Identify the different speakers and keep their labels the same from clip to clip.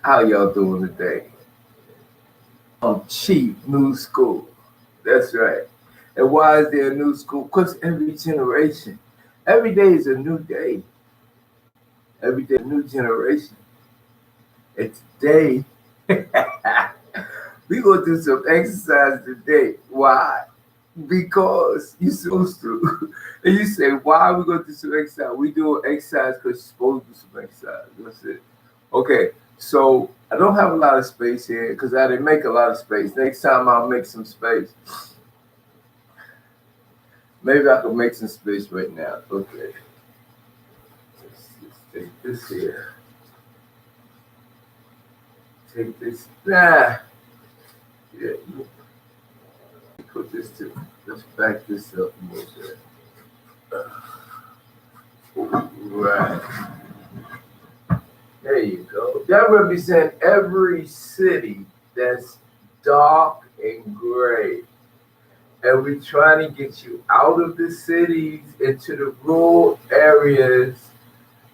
Speaker 1: How y'all doing today? Cheap new school. That's right. And why is there a new school? Because every generation, every day is a new day. Every day, a new generation. And today, we gonna do some exercise today. Why? Because you're supposed to. And you say, why are we gonna do some exercise? We do exercise because you're supposed to do some exercise. That's it. Okay, so I don't have a lot of space here because I didn't make a lot of space. Next time I'll make some space. Maybe I can make some space right now. Okay. Let's take this here. Take this. Nah. Yeah. Put this too. Let's back this up a little bit. Right. There you go. That represents every city that's dark and gray. And we're trying to get you out of the cities into the rural areas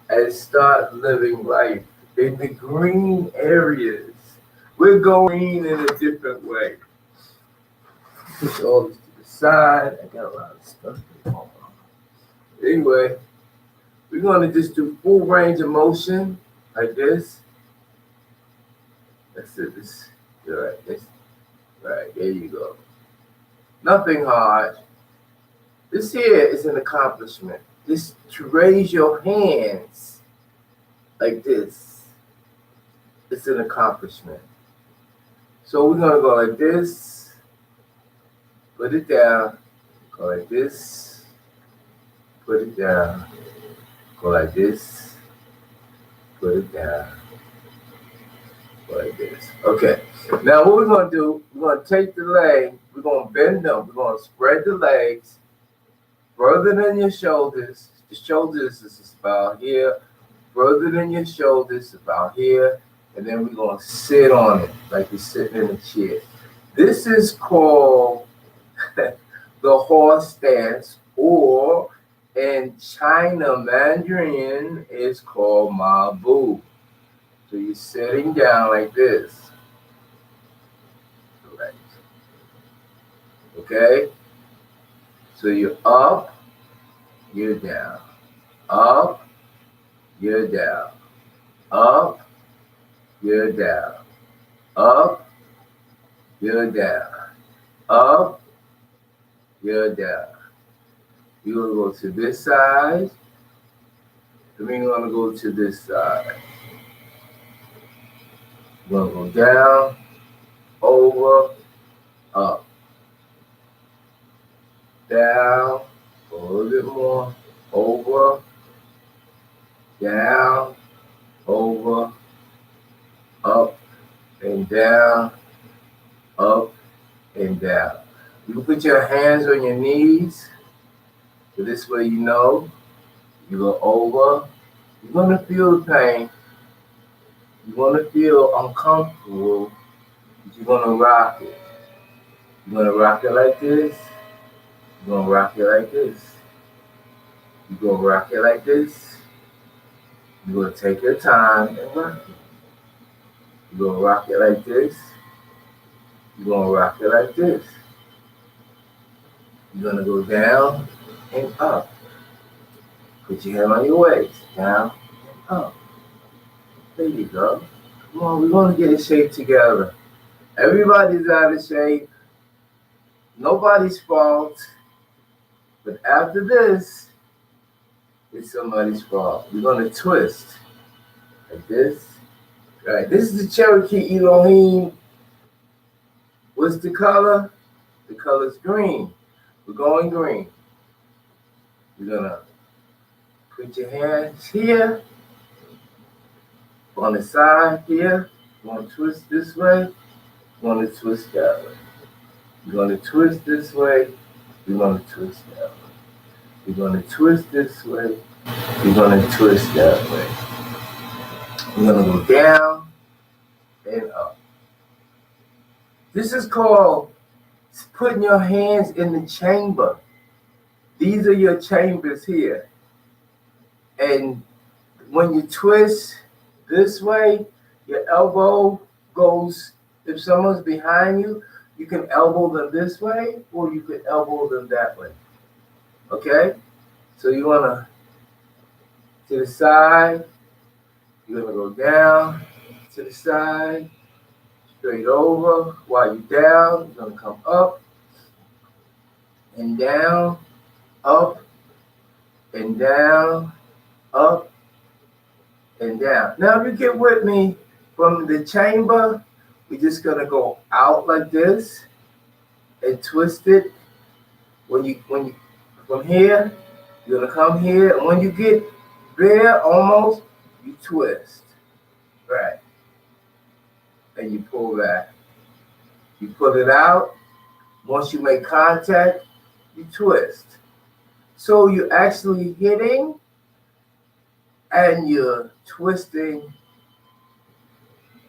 Speaker 1: and start living life in the green areas. We're going in a different way. Push all this to the side. I got a lot of stuff going on. Anyway, we're going to just do full range of motion like this. That's it. This, all right. This, right. There you go. Nothing hard. This here is an accomplishment. Just to raise your hands like this. It's an accomplishment. So we're going to go like this. Put it down. Go like this. Put it down. Go like this. Put it down. Go like this. Okay. Now what we're going to do, we're going to take the leg. We're going to bend them. We're going to spread the legs further than your shoulders. The shoulders is about here. Further than your shoulders, about here. And then we're going to sit on it like you're sitting in a chair. This is called the horse stance, or in China Mandarin, it's called Ma Bu. So you're sitting down like this. Right. Okay? So you're up, you're down. Up, you're down. Up, you're down. Up, you're down. Up, you're down. You're going to go to this side. Then we're going to go to this side. We're going to go down, over, up. Down, a little bit more, over, down, over, up, and down, up, and down. You can put your hands on your knees. So this way you know. You go over. You're going to feel the pain. You're going to feel uncomfortable. But you're going to rock it. You're going to rock it like this. You're going to rock it like this. You're going to rock it like this. You're going to take your time and rock it. You're going to rock it like this. You're going to rock it like this. You're going to go down and up. Put your hand on your waist. Down and up. There you go. Come on, we're going to get in shape together. Everybody's out of shape. Nobody's fault. But after this, it's somebody's fault. We're going to twist like this. All right, this is the Cherokee Eloheem. What's the color? The color's green. We're going green. You're going to put your hands here, on the side here. You're going to twist this way. You're going to twist that way. You're going to twist this way. You're going to twist that way. You're going to twist this way. You're going to twist that way. You're going to go down and up. This is called putting your hands in the chamber. These are your chambers here. And when you twist this way, Your elbow goes, if someone's behind you, you can elbow them this way or you can elbow them that way. Okay? So you want to the side, you're going to go down, to the side, straight over. While you're down, you're going to come up and down, up and down, up and down. Now, if you get with me from the chamber, we're just going to go out like this and twist it. When you from here, you're going to come here. And when you get there almost, you twist. Right. And you pull back. You put it out. Once you make contact, you twist. So you're actually hitting and you're twisting,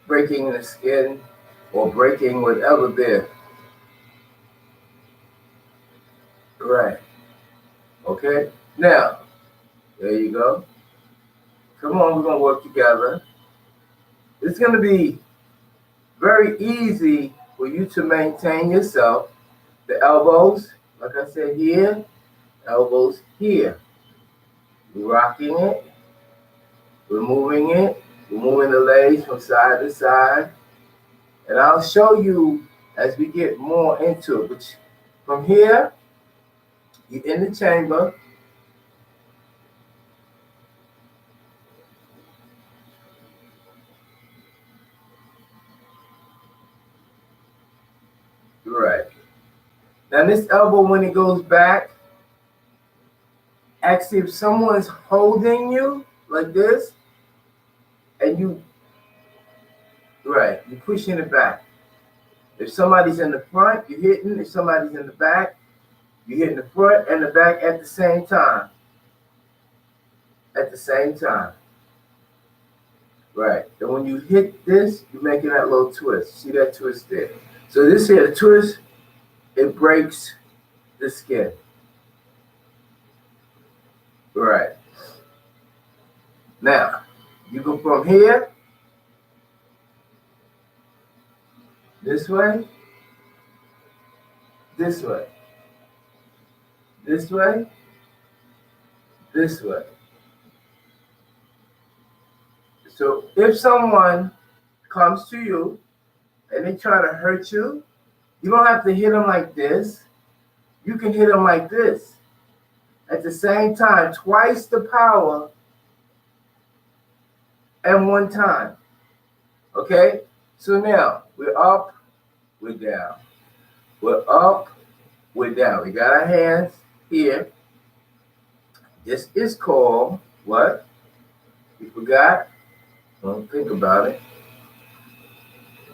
Speaker 1: breaking the skin or breaking whatever there. Right. Okay. Now, there you go. Come on, we're going to work together. It's going to be very easy for you to maintain yourself. The elbows, like I said here, elbows here. We're rocking it. We're moving it. We're moving the legs from side to side. And I'll show you as we get more into it. Which from here, you're in the chamber. Right. Now this elbow, when it goes back, actually if someone's holding you like this, and you, right, you're pushing it back. If somebody's in the front, you're hitting. If somebody's in the back, you're hitting the front and the back at the same time. At the same time. Right. And when you hit this, you're making that little twist. See that twist there? So this here, the twist, it breaks the skin. Right. Now, you go from here, this way, this way, this way, this way. So if someone comes to you and they try to hurt you, you don't have to hit them like this. You can hit them like this. At the same time, twice the power and one time. Okay? So now, we're up, we're down. We're up, we're down. We got our hands here. This is called what? You forgot? Don't think about it.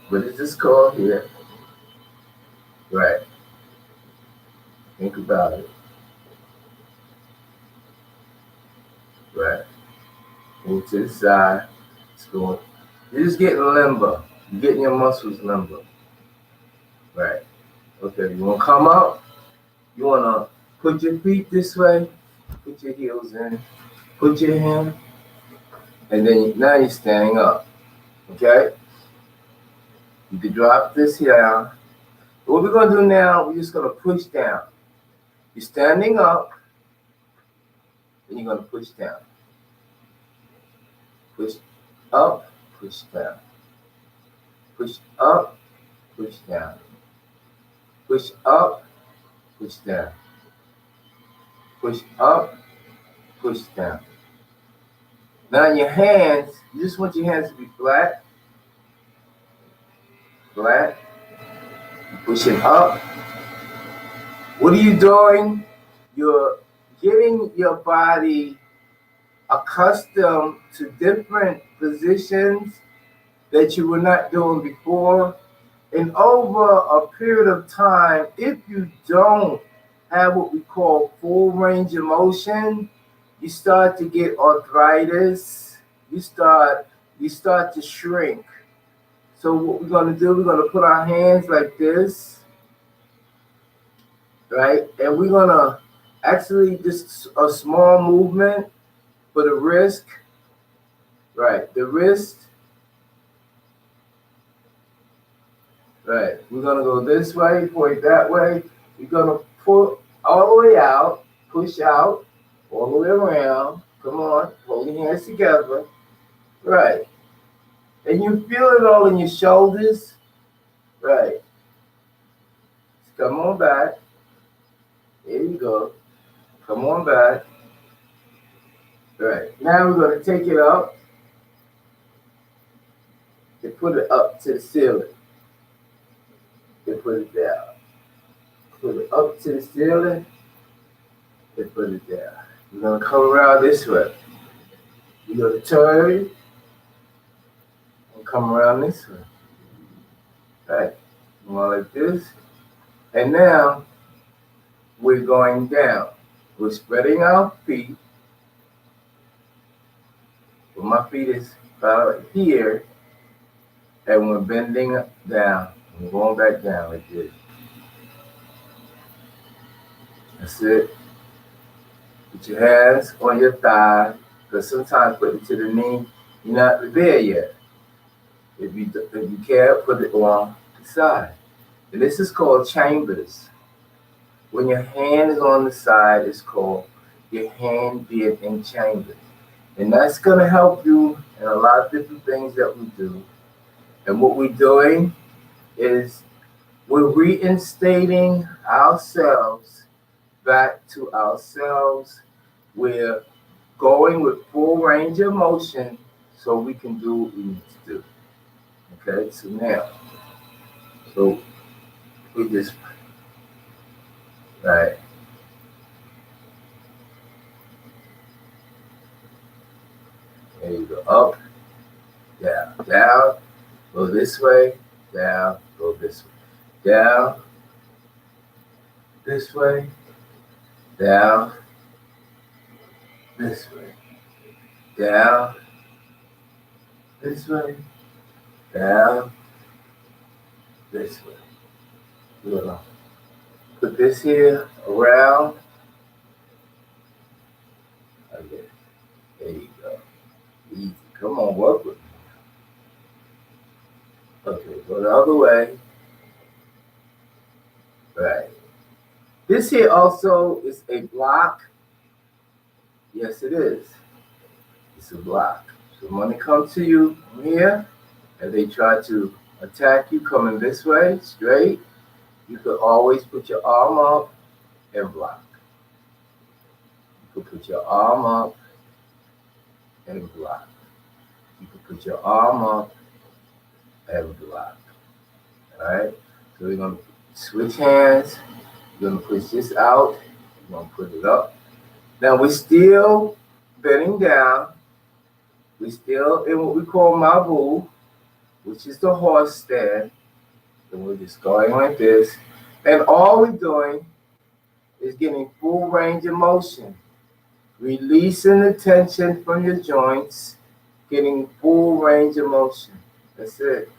Speaker 1: What is this called here? Right. Think about it. Right. Move to the side. It's going. You're just getting limber. You're getting your muscles limber. Right. Okay. You want to come up? You want to put your feet this way. Put your heels in. Put your hand. And then now you're standing up. Okay? You can drop this here. What we're going to do now, we're just going to push down. You're standing up, and you're going to push down. Push up, push down. Push up, push down. Push up, push down. Push up, push down. Now in your hands, you just want your hands to be flat. Flat. Pushing up. What are you doing? You're getting your body accustomed to different positions that you were not doing before. And over a period of time, if you don't have what we call full range of motion, you start to get arthritis. You start to shrink. So what we're going to do, we're going to put our hands like this, right? And we're going to actually just a small movement for the wrist, right? The wrist, Right. We're gonna go this way, point that way. You're gonna pull all the way out, push out, all the way around. Come on, hold your hands together. Right. And you feel it all in your shoulders. Right. Come on back. There you go. Come on back. Right. Now we're gonna take it up and put it up to the ceiling. And put it down. Put it up to the ceiling and put it down. We're gonna come around this way. You're gonna turn and come around this way. Right. More like this. And now we're going down. We're spreading our feet. So my feet is about here. And we're bending down. We're going back down like this. That's it. Put your hands on your thigh. Because sometimes put it to the knee. You're not there yet. If you can't, put it on the side. And this is called chambers. When your hand is on the side, it's called your hand being in chambers. And that's going to help you in a lot of different things that we do. And what we're doing is we're reinstating ourselves back to ourselves. We're going with full range of motion so we can do what we need to do. Okay, so now, we just, right. There you go, up, down, down, go this way, down, go this way, down, this way, down, this way, down, this way, down, this way. We're gonna put this here around. Okay, there you go. Easy. Come on, work with me. Okay, go the other way. Right. This here also is a block. Yes, it is. It's a block. So when they come to you from here and they try to attack you coming this way, straight, you could always put your arm up and block. You could put your arm up and block. You could put your arm up and block. Alright? So we're going to switch hands. We're going to push this out. We're going to put it up. Now we're still bending down. We're still in what we call mabu, which is the horse stand. And we're just going like this. And all we're doing is getting full range of motion. Releasing the tension from your joints, getting full range of motion. That's it.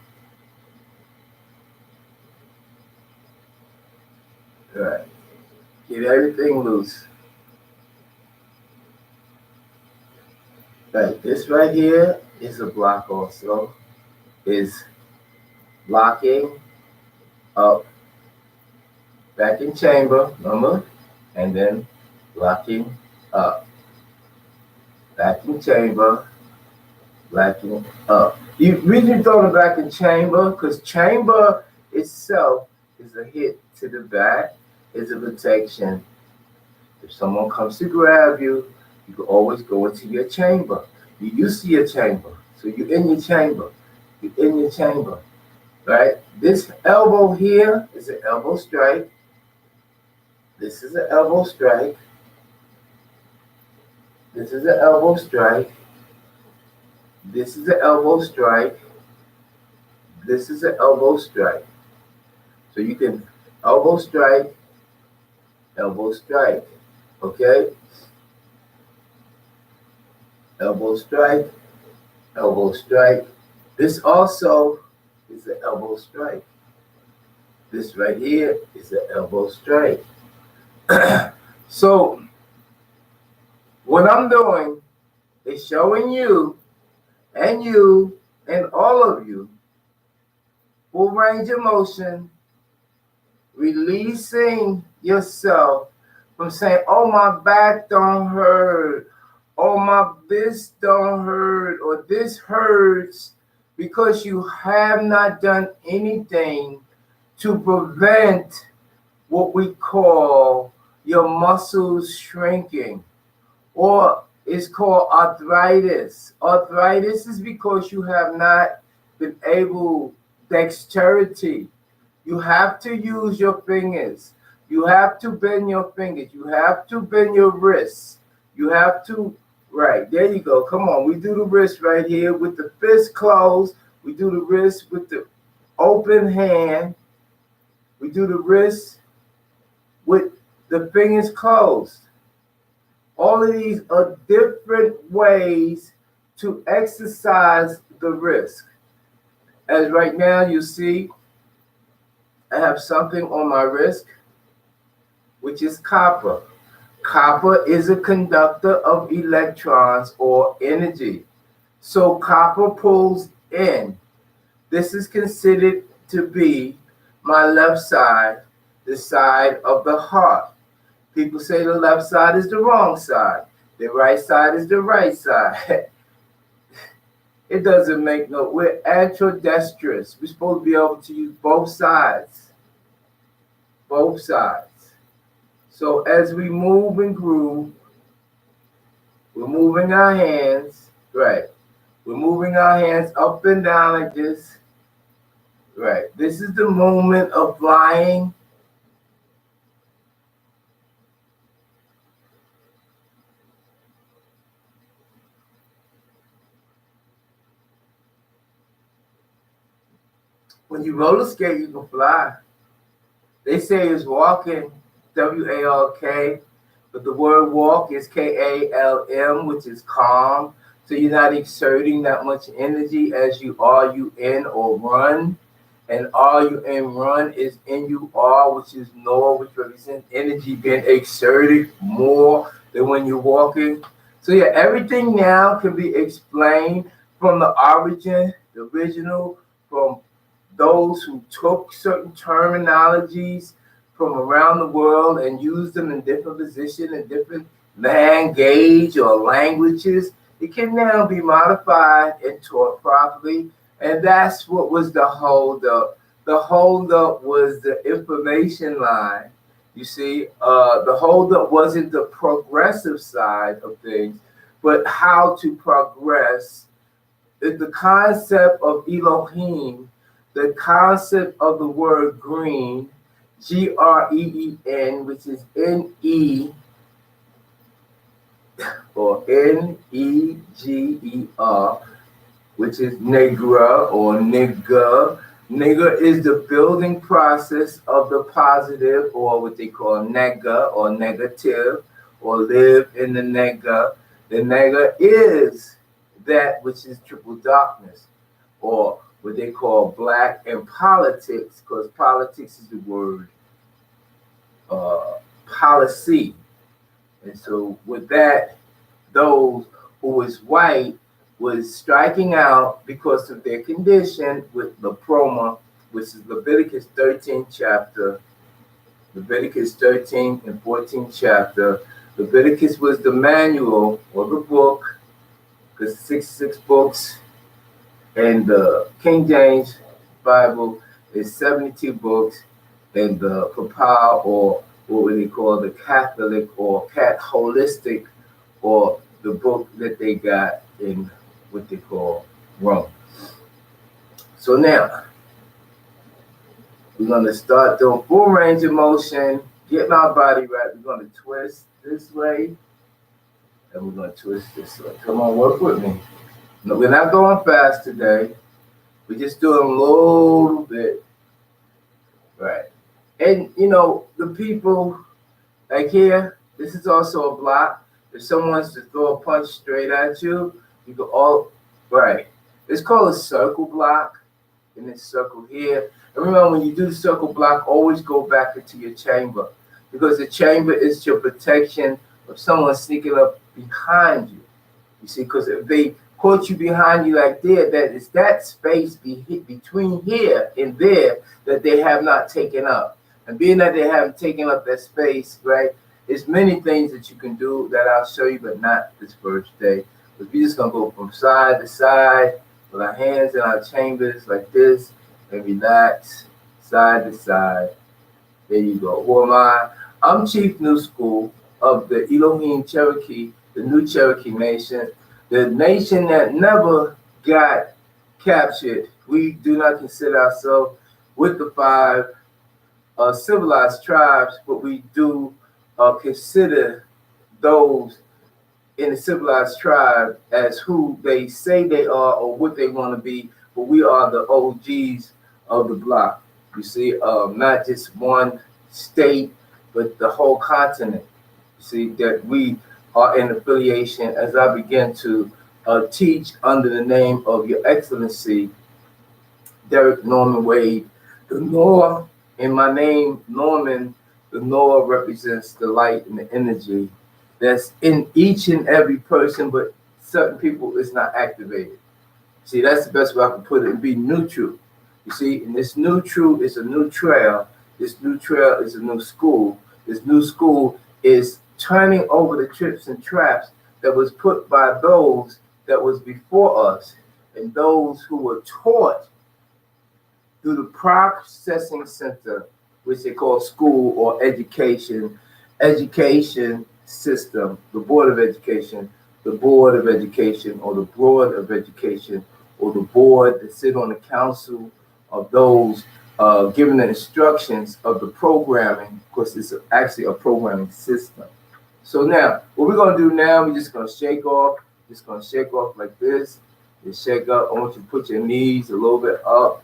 Speaker 1: All right. Get everything loose. Right. This right here is a block also. Is locking up, back in chamber, remember? And then locking up. Back in chamber, locking up. You really throw it back in chamber because chamber itself is a hit to the back, is a protection. If someone comes to grab you, you can always go into your chamber. You used to your chamber, so you're in your chamber. You're in your chamber, right? This elbow here is an elbow strike. This is an elbow strike. This is an elbow strike. This is an elbow strike. This is an elbow strike. So you can elbow strike, okay? Elbow strike, elbow strike. This also is an elbow strike. This right here is an elbow strike. So what I'm doing is showing you and all of you full range of motion, releasing yourself from saying, oh, my back don't hurt, oh, my this don't hurt, or this hurts, because you have not done anything to prevent what we call your muscles shrinking, or it's called arthritis. Arthritis is because you have not been able, dexterity. You have to use your fingers. You have to bend your fingers. You have to bend your wrists. You have to, right, there you go. Come on, we do the wrist right here with the fist closed. We do the wrist with the open hand. We do the wrist with the fingers closed. All of these are different ways to exercise the wrist. As right now you see, I have something on my wrist, which is copper. Copper is a conductor of electrons or energy. So copper pulls in. This is considered to be my left side, the side of the heart. People say the left side is the wrong side. The right side is the right side. It doesn't make no, we're ambidextrous. We're supposed to be able to use both sides. Both sides. So as we move and groove, we're moving our hands, right? We're moving our hands up and down like this. Right. This is the moment of flying. When you roller skate, you can fly. They say it's walking, W-A-R-K, but the word walk is K-A-L-M, which is calm. So you're not exerting that much energy as you R-U-N or run. And R-U-N run is N-U-R, which is NOR, which represents energy being exerted more than when you're walking. So yeah, everything now can be explained from the origin, the original, from those who took certain terminologies from around the world and used them in different positions and different language or languages. It can now be modified and taught properly. And that's what was the holdup. The holdup was the information line. You see, the holdup wasn't the progressive side of things, but how to progress. The concept of Eloheem, the concept of the word green, G-R-E-E-N, which is N-E or N-E-G-E-R, which is Negra or nigga. Nigga is the building process of the positive, or what they call nega or negative, or live in the nega. The nega is that which is triple darkness, or what they call black in politics, because politics is the word policy. And so with that, those who was white was striking out because of their condition with leproma, which is Leviticus 13 chapter, Leviticus 13 and 14 chapter. Leviticus was the manual or the book, because 66 books, and the King James Bible is 72 books, and the Papal, or what would they call the Catholic or holistic, or the book that they got in what they call Rome. So now we're going to start doing full range of motion, getting our body right. We're going to twist this way and we're going to twist this way. Come on, work with me. No, we're not going fast today. We're just doing a little bit. Right. And you know, the people like here, this is also a block. If someone wants to throw a punch straight at you, you go all right. It's called a circle block, and this circle here. And remember, when you do the circle block, always go back into your chamber, because the chamber is your protection of someone sneaking up behind you. You see, because if they caught you behind you like there, that is that space between here and there that they have not taken up. And being that they haven't taken up that space, right, there's many things that you can do that I'll show you, but not this first day. But we're just going to go from side to side with our hands in our chambers like this and relax side to side. There you go. Who am I? I'm Chief New School of the Eloheem Cherokee, the New Cherokee Nation, the nation that never got captured. We do not consider ourselves with the 5 civilized tribes, but we do consider those in the civilized tribe as who they say they are or what they want to be, but we are the OGs of the block. You see, not just one state, but the whole continent. You see, that we are in affiliation as I begin to teach under the name of Your Excellency, Derek Norman Wade, the Noah. In my name, Norman, the Noah represents the light and the energy that's in each and every person, but certain people is not activated. See, that's the best way I can put it, and be neutral. You see, and this neutral is a new trail. This new trail is a new school. This new school is turning over the trips and traps that was put by those that was before us and those who were taught through the processing center, which they call school or education system, the Board of Education, the Board of Education, or the Board of Education, or the board that sit on the council of those giving the instructions of the programming, because it's actually a programming system. So now, what we're going to do now, we're just going to shake off, like this. Just shake up. I want you to put your knees a little bit up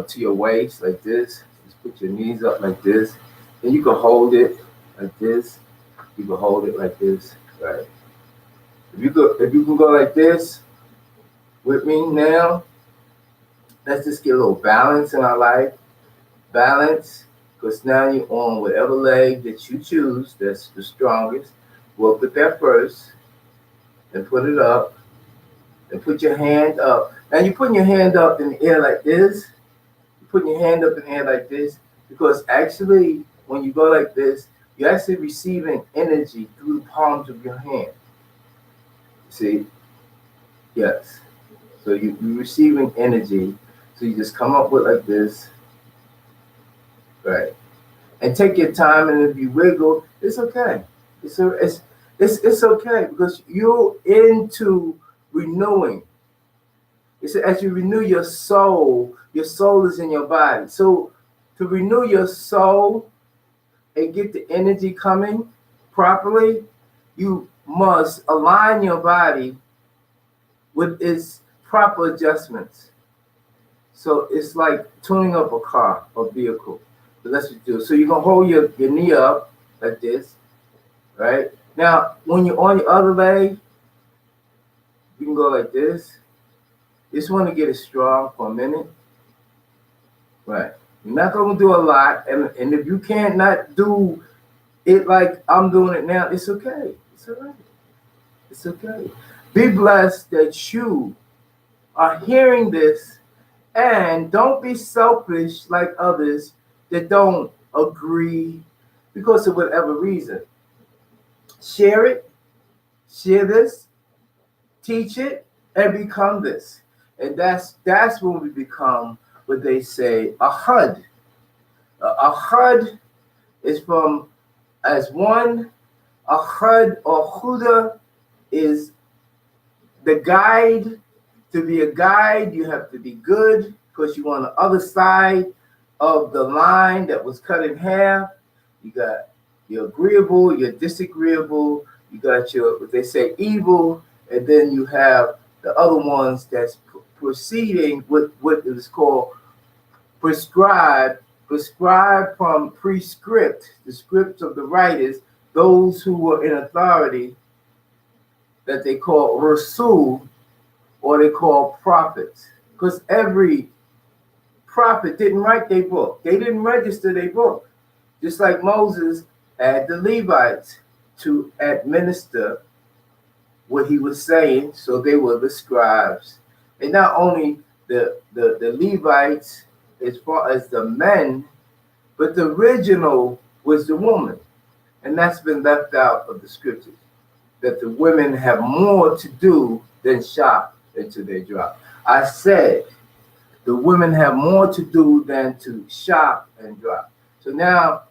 Speaker 1: to your waist, like this. Just put your knees up like this. And you can hold it like this. You can hold it like this, right? If you can go like this with me now, let's just get a little balance in our life. Balance, because now you're on whatever leg that you choose that's the strongest. We'll put that first, and put it up, and put your hand up. Now you're putting your hand up in the air like this. You're putting your hand up in the air like this, because actually, when you go like this, you're actually receiving energy through the palms of your hand. See? Yes. So you're receiving energy. So you just come up with like this. Right. And take your time, and if you wiggle, it's okay. It's okay, because you're into renewing. It's as you renew your soul is in your body. So to renew your soul and get the energy coming properly, you must align your body with its proper adjustments. So it's like tuning up a car or vehicle. So that's what you do. So you're going to hold your knee up like this, right? Now, when you're on your other leg, you can go like this. Just want to get it strong for a minute. Right. You're not going to do a lot. And if you can't not do it like I'm doing it now, it's okay. It's all right. It's okay. Be blessed that you are hearing this, and don't be selfish like others that don't agree because of whatever reason. Share it, share this, teach it, and become this. And that's when we become what they say a HUD. A HUD is from as one. A HUD or Huda is the guide. To be a guide, you have to be good, because you're on the other side of the line that was cut in half. You got your agreeable, your disagreeable, you got your, what they say, evil, and then you have the other ones that's proceeding with what is called prescribed from prescript, the scripts of the writers, those who were in authority, that they call Rasul, or they call prophets. Because every prophet didn't write their book. They didn't register their book. Just like Moses had the Levites to administer what he was saying. So they were the scribes. And not only the Levites as far as the men, but the original was the woman. And that's been left out of the scriptures, that the women have more to do than shop until they drop. I said the women have more to do than to shop and drop. So now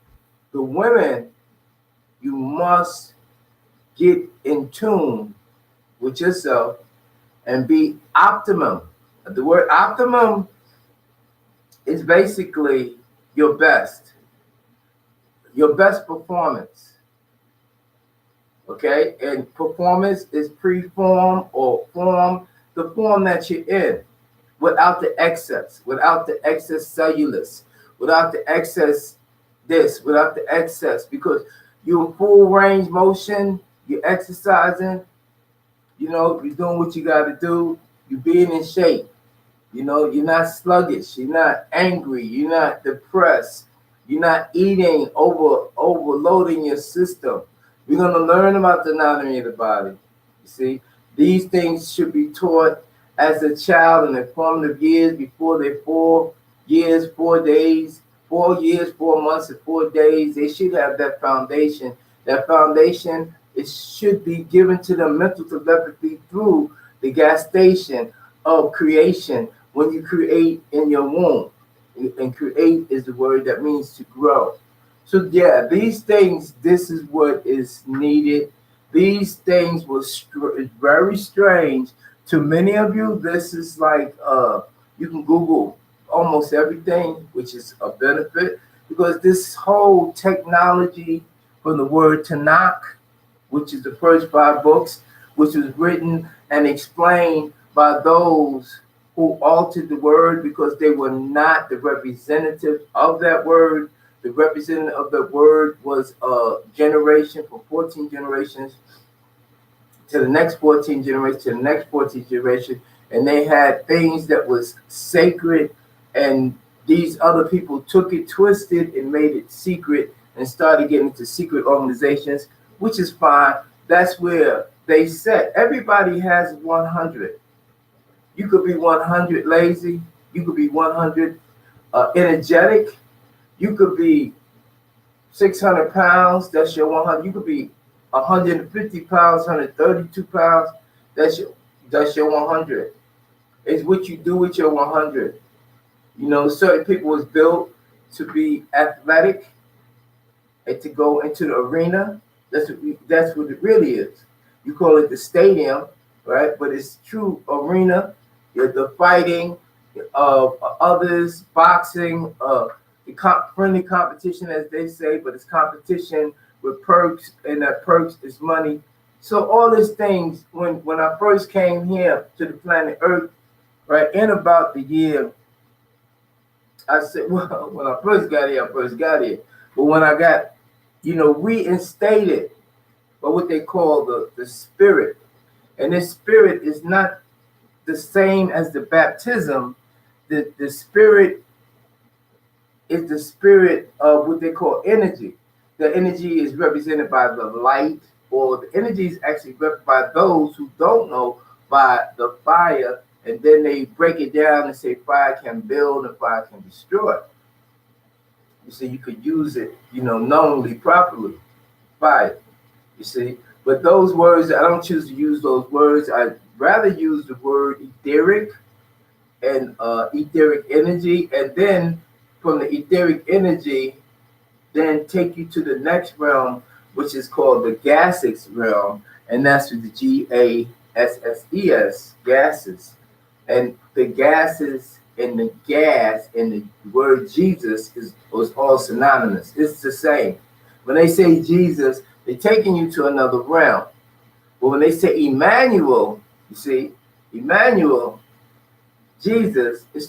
Speaker 1: the women, you must get in tune with yourself and be optimum. The word optimum is basically your best performance. Okay, and performance is pre-form or form, the form that you're in, without the excess cellulose, without the excess this, without the excess, because you're in full range motion, you're exercising, you're doing what you got to do, you're being in shape, you're not sluggish, you're not angry, you're not depressed, you're not eating, overloading your system. We're going to learn about the anatomy of the body. You see, these things should be taught as a child in their formative years, before they're 4 years, 4 days, 4 years, 4 months, and 4 days. They should have that foundation. That foundation, it should be given to them mental telepathy through the gestation of creation when you create in your womb. And create is the word that means to grow. So yeah, these things, this is what is needed. These things were very strange to many of you. This is like you can Google almost everything, which is a benefit, because this whole technology from the word Tanakh, which is the first 5 books, which was written and explained by those who altered the word because they were not the representative of that word. The representative of the word was a generation for 14 generations to the next 14 generations to the next 14 generation, and they had things that was sacred, and these other people took it, twisted, and made it secret, and started getting into secret organizations, which is fine. That's where they said everybody has 100. You could be 100 lazy. You could be 100 energetic. You could be 600 pounds. That's your 100. You could be 150 pounds, 132 pounds. That's your 100. It's what you do with your 100. Certain people was built to be athletic and to go into the arena. That's what it really is. You call it the stadium, right? But it's true arena. The fighting of others, boxing, the friendly competition, as they say, but it's competition with perks, and that perks is money. So all these things, when I first came here to the planet Earth, right, in about the year, I said, well, when I first got here, But when I got, reinstated by what they call the spirit, and this spirit is not the same as the baptism. The spirit is the spirit of what they call energy. The energy is represented by the light, or the energy is actually represented by those who don't know, by the fire, and then they break it down and say fire can build and fire can destroy. You see, you could use it, knowingly, properly, fire. You see, but those words, I don't choose to use those words. I rather use the word etheric and etheric energy, and then from the etheric energy, then take you to the next realm, which is called the gaseous realm, and that's with the GASSES, gases. And the gases and the gas and the word Jesus was all synonymous. It's the same. When they say Jesus, they're taking you to another realm. But when they say Emmanuel, you see, Emmanuel, Jesus, is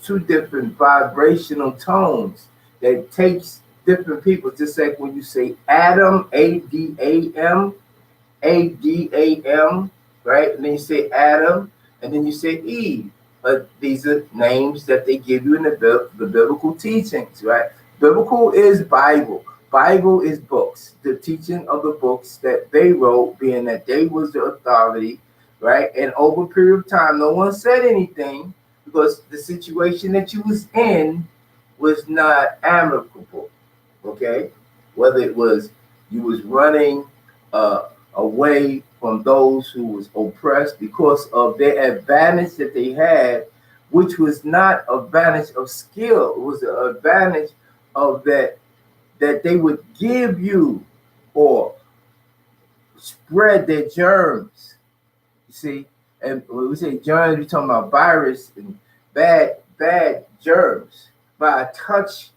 Speaker 1: 2 different vibrational tones that takes different people. Just like when you say Adam, Adam, Adam, right? And then you say Adam, and then you say Eve. But these are names that they give you in the biblical teachings, right? Biblical is Bible. Bible is books, the teaching of the books that they wrote, being that they was the authority, right? And over a period of time, no one said anything because the situation that you was in was not amicable, okay? Whether it was you was running away from those who was oppressed because of their advantage that they had, which was not an advantage of skill, it was an advantage of that they would give you or spread their germs. You see, and when we say germs, we're talking about virus and bad germs by a touch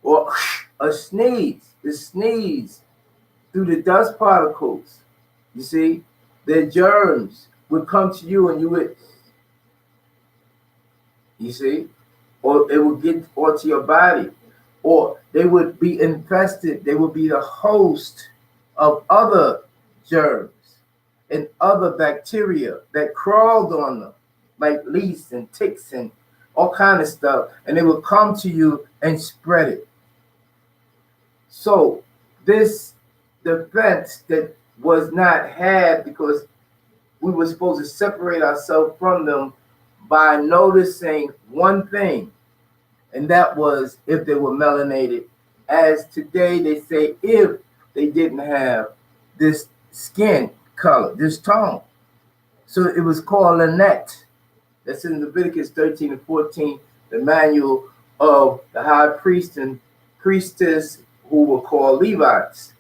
Speaker 1: or a sneeze. The sneeze through the dust particles. You see, the germs would come to you and you would, you see, or it would get onto your body, or they would be infested. They would be the host of other germs and other bacteria that crawled on them, like lice and ticks and all kind of stuff, and they would come to you and spread it. So this defense that was not had because we were supposed to separate ourselves from them by noticing one thing, and that was if they were melanated. As today they say, if they didn't have this skin color, this tone. So it was called Lynette. That's in Leviticus 13 and 14, the manual of the high priest and priestess who were called Levites.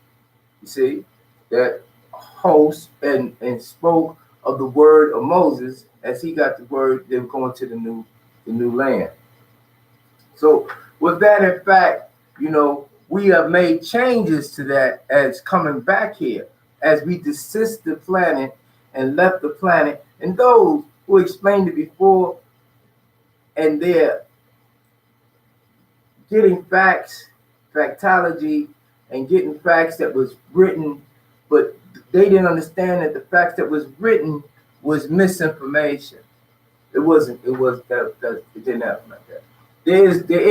Speaker 1: You see, that host and spoke of the word of Moses. As he got the word, they were going to the new land. So with that, in fact, you know, we have made changes to that as coming back here, as we desist the planet and left the planet. And those who explained it before, and they're getting facts, factology, and getting facts that was written, but they didn't understand that the facts that was written was misinformation. It wasn't. It was that it didn't happen like that. There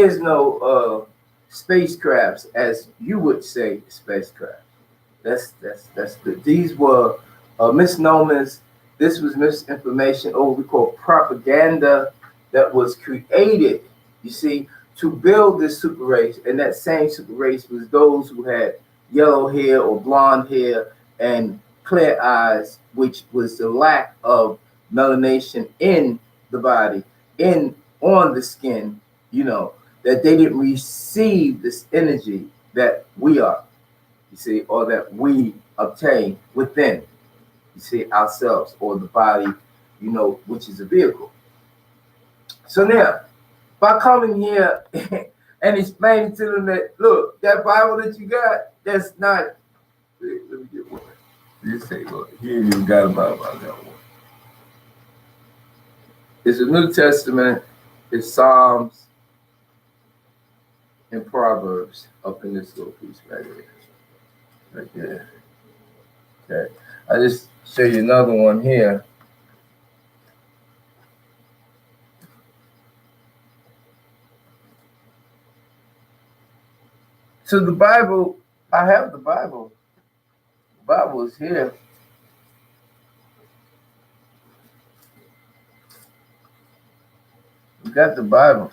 Speaker 1: is no spacecrafts, as you would say, spacecraft. That's good. These were misnomers. This was misinformation, or what we call propaganda, that was created, you see, to build this super race. And that same super race was those who had yellow hair or blonde hair and clear eyes, which was the lack of melanation in the body, on the skin, you know, that they didn't receive this energy that we are, you see, or that we obtain within, you see, ourselves, or the body, you know, which is a vehicle. So now, by coming here and explaining to them that, look, that Bible that you got, that's not, let me get one. Just say, look, he ain't even got a Bible, I got one. It's the New Testament, it's Psalms and Proverbs up in this little piece right here. Right there. Okay. I just show you another one here. So the Bible, I have the Bible. The Bible is here. You got the Bible.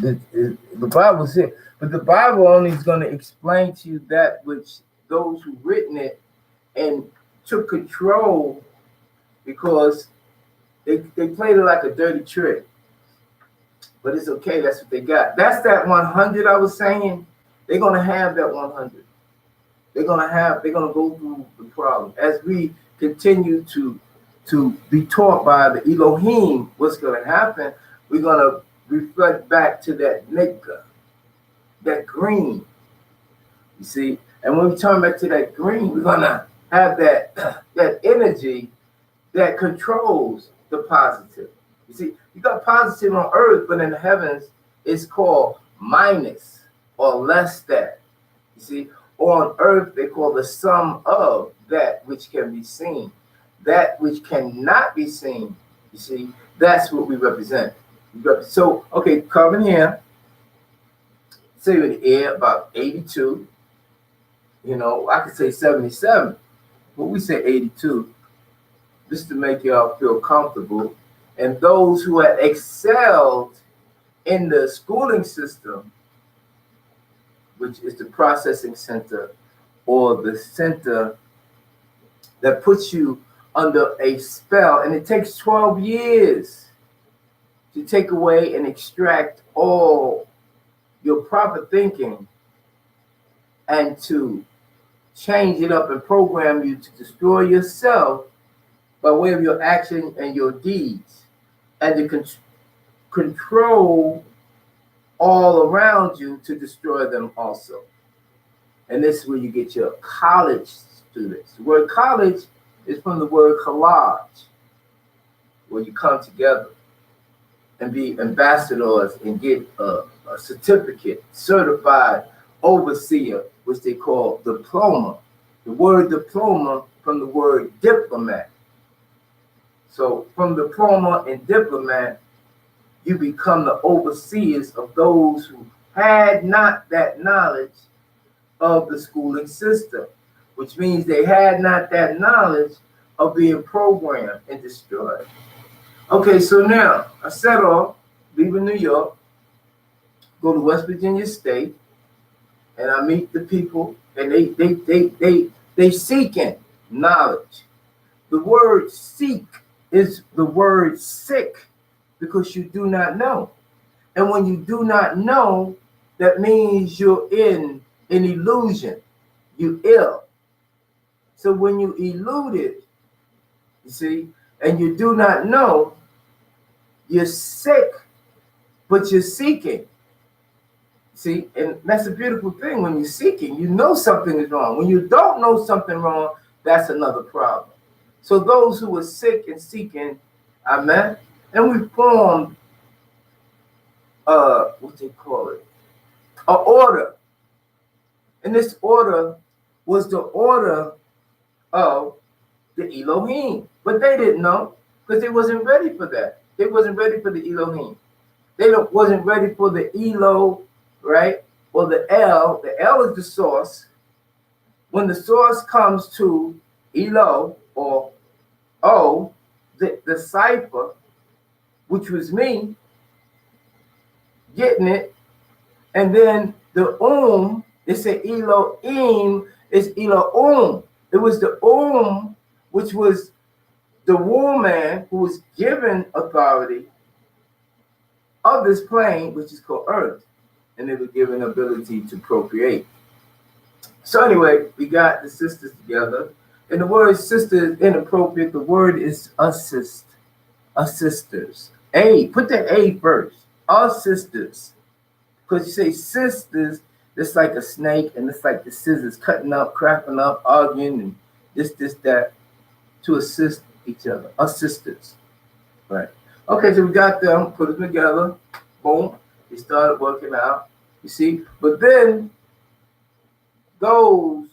Speaker 1: The Bible's here. But the Bible only is going to explain to you that which those who written it and took control, because they played it like a dirty trick. But it's okay. That's what they got. That's that 100 I was saying. They're going to have that 100. They're going to go through the problem. As we continue to be taught by the Eloheem what's going to happen, we're going to reflect back to that NAYYA, that green. You see? And when we turn back to that green, we're going to have that energy that controls the positive. You see, you got positive on earth, but in the heavens, it's called minus or less than. You see, on earth, they call the sum of that which can be seen. That which cannot be seen, you see, that's what we represent. So, okay, coming here say in the air about 82. You know, I could say 77, but we say 82 just to make y'all feel comfortable. And those who had excelled in the schooling system, which is the processing center or the center that puts you under a spell, and it takes 12 years to take away and extract all your proper thinking and to change it up and program you to destroy yourself by way of your action and your deeds, and to control all around you to destroy them also. And this is where you get your college students. The word college is from the word collage, where you come together and be ambassadors and get a certificate, certified overseer, which they call diploma. The word diploma from the word diplomat. So from diploma and diplomat, you become the overseers of those who had not that knowledge of the schooling system, which means they had not that knowledge of being programmed and destroyed. Okay, so now I set off, leaving New York, go to West Virginia State, and I meet the people, and they seeking knowledge. The word seek is the word sick, because you do not know. And when you do not know, that means you're in an illusion. You ill. So when you elude it, you see, and you do not know, you're sick, but you're seeking. See, and that's a beautiful thing. When you're seeking, you know something is wrong. When you don't know something wrong, that's another problem. So those who were sick and seeking, I met, and we formed what they call it, an order. And this order was the order of the Eloheem. But they didn't know, because they wasn't ready for that. They wasn't ready for the Eloheem. They wasn't ready for the ELOH, right? Or the L. The L is the source. When the source comes to ELOH or O, the cipher, which was me, getting it, and then the they say Eloheem is ELOH. It was the which was the woman who was given authority of this plane, which is called Earth, and they were given ability to procreate. So anyway, we got the sisters together, and the word sister is inappropriate. The word is assist, assisters. Put the A first. Assisters, because you say sisters, it's like a snake, and it's like the scissors cutting up, cracking up, arguing, and this, that, to assist each other. Assisters, right? Okay, so we got them, put them together, boom, they started working out, you see. But then those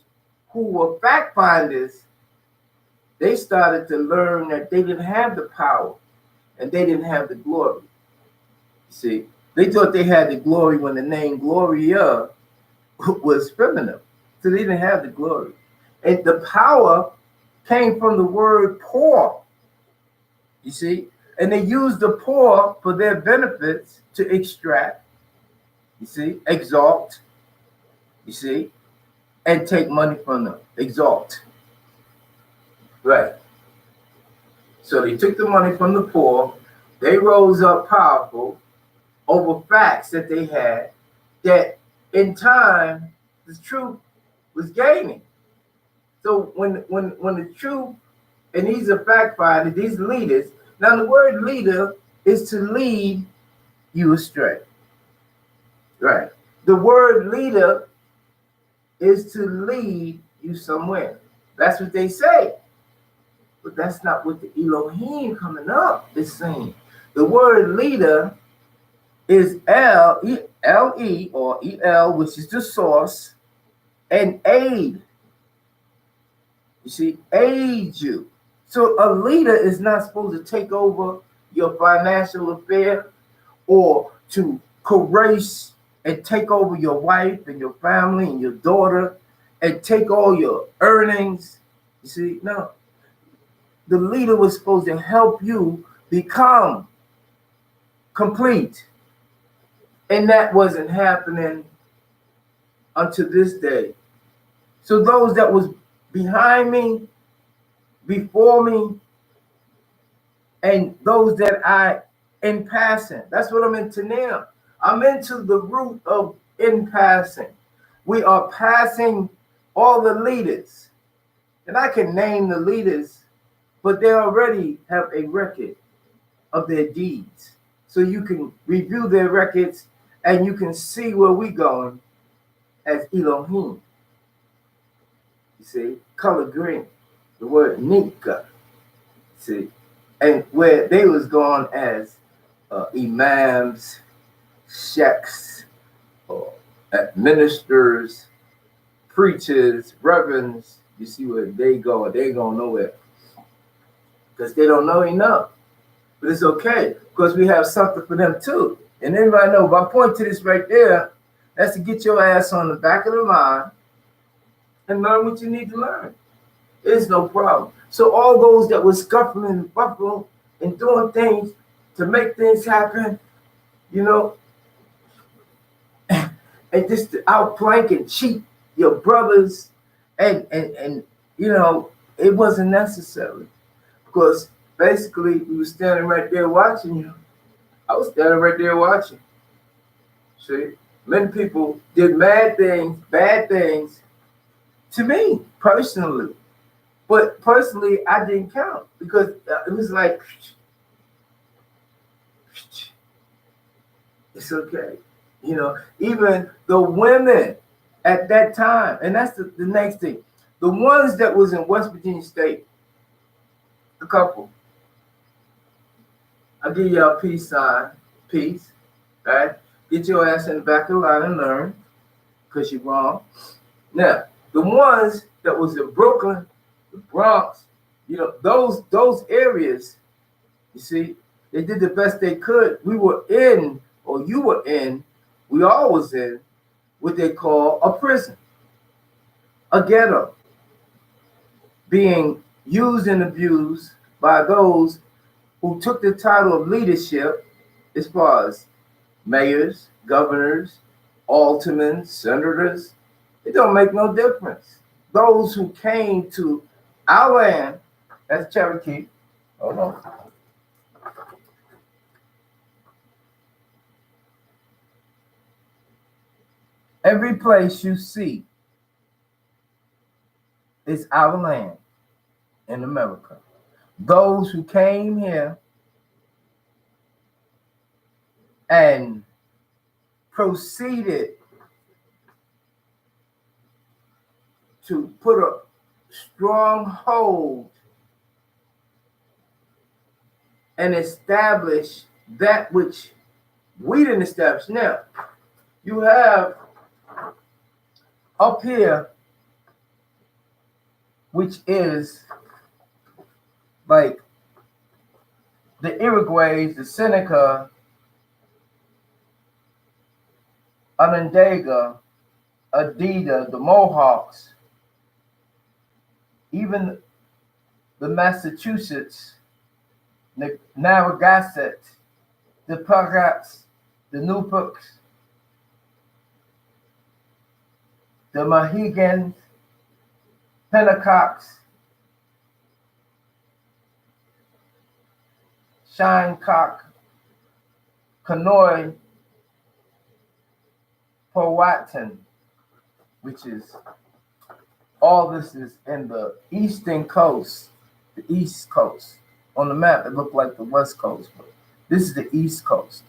Speaker 1: who were fact finders, they started to learn that they didn't have the power and they didn't have the glory. You see, they thought they had the glory when the name Gloria was feminine, so they didn't have the glory. And the power came from the word poor, you see, and they used the poor for their benefits to extract, you see, exalt, you see, and take money from them. Exalt, right? So they took the money from the poor. They rose up powerful over facts that they had, that in time the truth was gaining. So when the truth, and these are fact finders, these leaders. Now the word leader is to lead you astray, right? The word leader is to lead you somewhere. That's what they say. But that's not what the Eloheem coming up is saying. The word leader is L-E or E-L, which is the source, and aid. You see, aid you. So a leader is not supposed to take over your financial affair or to coerce and take over your wife and your family and your daughter and take all your earnings. You see, no. The leader was supposed to help you become complete. And that wasn't happening until this day. So those that was behind me, before me, and those that I in passing, that's what I'm into now. I'm into the root of in passing. We are passing all the leaders. And I can name the leaders, but they already have a record of their deeds. So you can review their records and you can see where we're going as Eloheem. You see, color green, the word NAYYA. See, and where they was going as imams, sheikhs, ministers, preachers, reverends. You see where they go, they ain't going nowhere because they don't know enough. But it's okay because we have something for them too. And everybody know, my point to this right there, that's to get your ass on the back of the line and learn what you need to learn. It's no problem. So all those that were scuffling and buffering and doing things to make things happen, you know, and just to outflank and cheat your brothers, and you know, it wasn't necessary because basically we were standing right there watching you. I was standing right there watching. See, many people did mad things, bad things to me personally. But personally, I didn't count because it was like, it's okay. You know, even the women at that time, and that's the next thing. The ones that was in West Virginia State, a couple. I'll give y'all a peace sign, peace, right? Get your ass in the back of the line and learn, because you're wrong. Now, the ones that was in Brooklyn, the Bronx, you know, those areas, you see, they did the best they could. We were in, or you were in, we all was in what they call a prison, a ghetto, being used and abused by those who took the title of leadership as far as mayors, governors, aldermen, senators. It don't make no difference. Those who came to our land, that's Cherokee. Hold on. Every place you see is our land in America. Those who came here and proceeded to put a strong hold and establish that which we didn't establish. Now, you have up here, which is like the Iroquois, the Seneca, Onondaga, Adida, the Mohawks, even the Massachusetts, the Narragansett, the Pagats, the Nupooks, the Mohegans, Penacocks, Shinecock, Kanoi, Powhatan, which is, all this is in the eastern coast, the east coast. On the map, it looked like the west coast, but this is the east coast.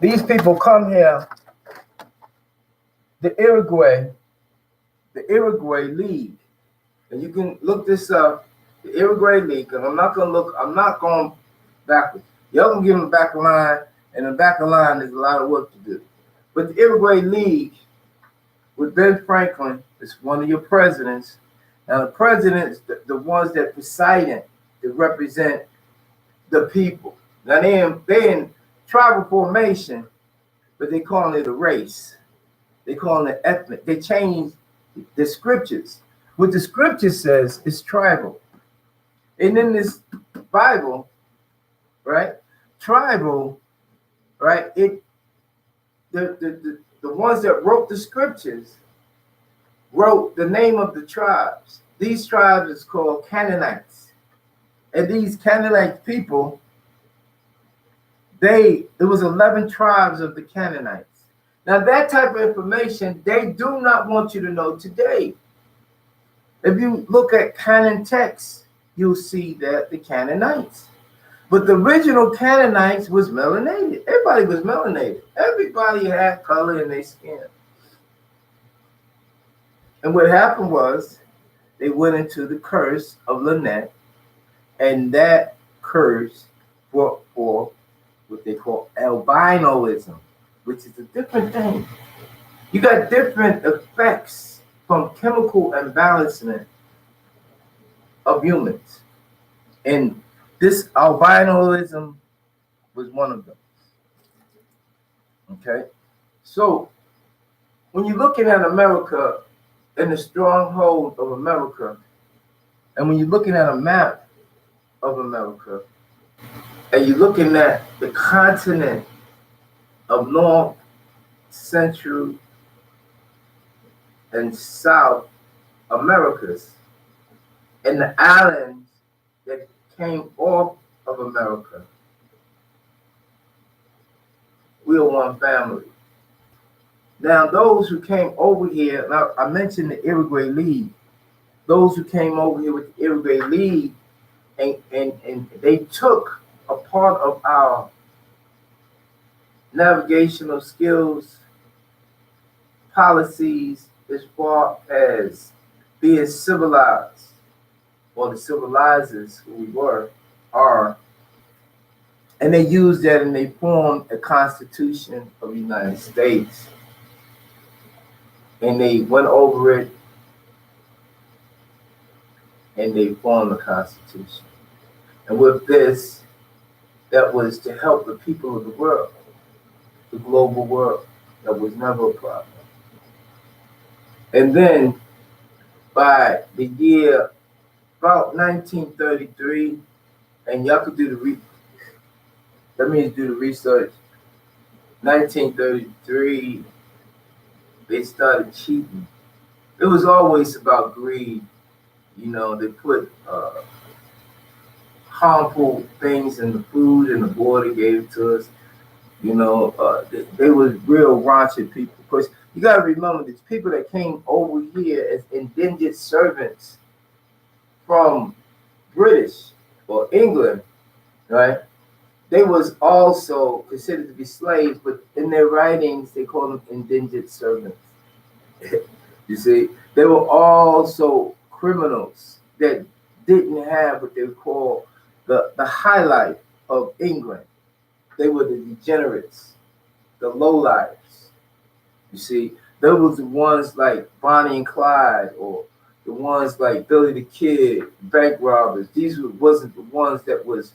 Speaker 1: These people come here, the Iroquois League, and you can look this up, the Iroquois League, and I'm not going backwards. Y'all can give them the back of the line, and in the back of the line, there's a lot of work to do. But the Iroquois League, with Ben Franklin, is one of your presidents. Now, the presidents, the ones that presiding, that represent the people. Now, they in tribal formation, but they calling it a race. They calling it ethnic. They changed the scriptures. What the scripture says is tribal. And in this Bible, right, tribal, right, the ones that wrote the scriptures wrote the name of the tribes. These tribes is called Canaanites. And these Canaanite people, it was 11 tribes of the Canaanites. Now that type of information, they do not want you to know today. If you look at Canaan texts, you'll see that the Canaanites. But the original Canaanites was melanated. Everybody was melanated. Everybody had color in their skin. And what happened was they went into the curse of Lynette, and that curse brought forth what they call albinoism, which is a different thing. You got different effects from chemical imbalancement of humans. And this albinoism was one of them. Okay? So when you're looking at America and the stronghold of America, and when you're looking at a map of America, and you're looking at the continent of North, Central, and South Americas, and the islands that came off of America, we are one family. Now, those who came over here, now I mentioned the Uruguay League, those who came over here with the Uruguay League, and they took a part of our navigational skills, policies, as far as being civilized, or the civilizers who we are, and they used that and they formed a Constitution of the United States. And they went over it and they formed a Constitution. And with this, that was to help the people of the world, the global world. That was never a problem. And then by the year about 1933, and y'all could do let me do the research. 1933, they started cheating. It was always about greed. You know, they put harmful things in the food and the board they gave to us. You know, they was real raunchy people. Because you got to remember, these people that came over here as indentured servants from British or England, right? They was also considered to be slaves, but in their writings, they call them indentured servants. You see, they were also criminals that didn't have what they would call the highlight of England. They were the degenerates, the lowlifes. You see, those were the ones like Bonnie and Clyde, or the ones like Billy the Kid, bank robbers. These wasn't the ones that was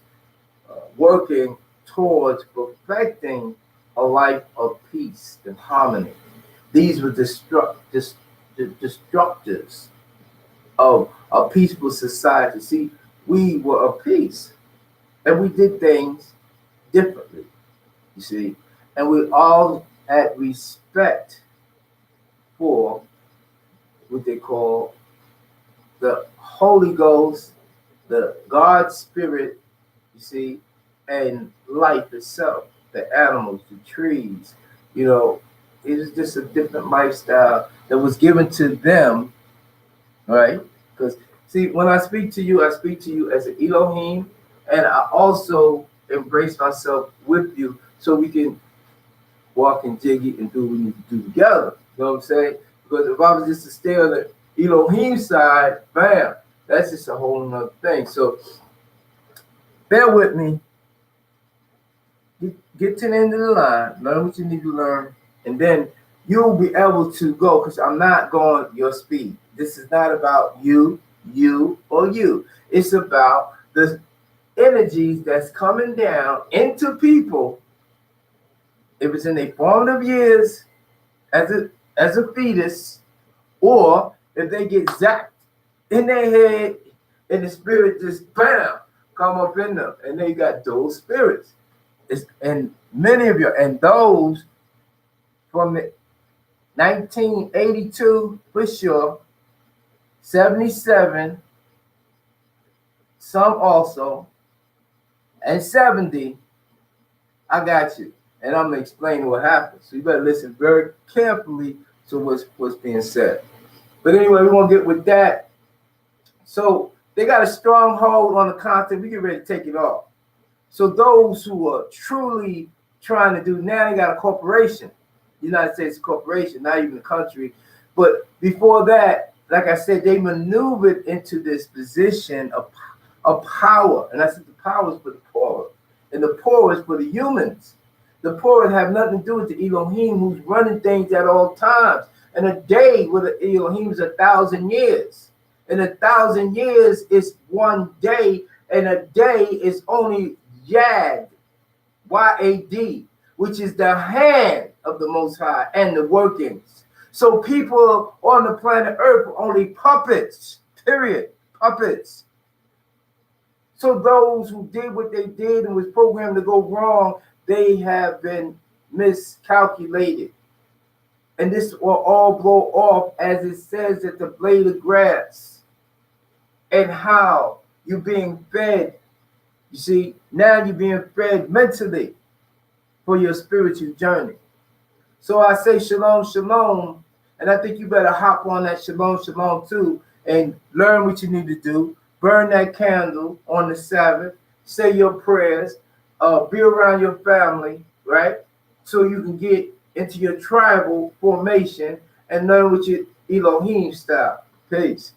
Speaker 1: working towards perfecting a life of peace and harmony. These were destructors of a peaceful society. See, we were of peace, and we did things differently, you see, and we all had respect for what they call the Holy Ghost, the God Spirit, you see, and life itself, the animals, the trees. You know, it was just a different lifestyle that was given to them, right? Because, see, when I speak to you as an Elohim, and I also embrace myself with you so we can walk and jiggy and do what we need to do together. You know what I'm saying? Because if I was just to stay on the Elohim side, bam, that's just a whole nother thing. So bear with me. Get to the end of the line, learn what you need to learn, and then you'll be able to go, because I'm not going your speed. This is not about you, or you. It's about the energies that's coming down into people if it's in their formative years as a fetus, or if they get zapped in their head and the spirit just bam come up in them, and they got those spirits. And many of you, and those from the 1982 for sure, 77, some also, and 70, I got you. And I'm gonna explain what happens. So you better listen very carefully to what's being said. But anyway, we're gonna get with that. So they got a strong hold on the content. We get ready to take it off. So those who are truly trying to do, now they got a corporation, United States corporation, not even a country. But before that, like I said, they maneuvered into this position of power. And I said the power is for the poor, and the poor is for the humans. The poor have nothing to do with the Elohim, who's running things at all times. And a day with the Elohim is 1,000 years. And 1,000 years is one day, and a day is only Yad, Y-A-D, which is the hand of the Most High and the workings. So people on the planet Earth are only puppets, period, puppets. So those who did what they did and was programmed to go wrong, they have been miscalculated. And this will all blow off, as it says at the blade of grass, and how you're being fed. You see, now you're being fed mentally for your spiritual journey. So I say shalom, shalom, and I think you better hop on that shalom, shalom too, and learn what you need to do. Burn that candle on the Sabbath, say your prayers, be around your family, right? So you can get into your tribal formation and learn what your Elohim style. Peace.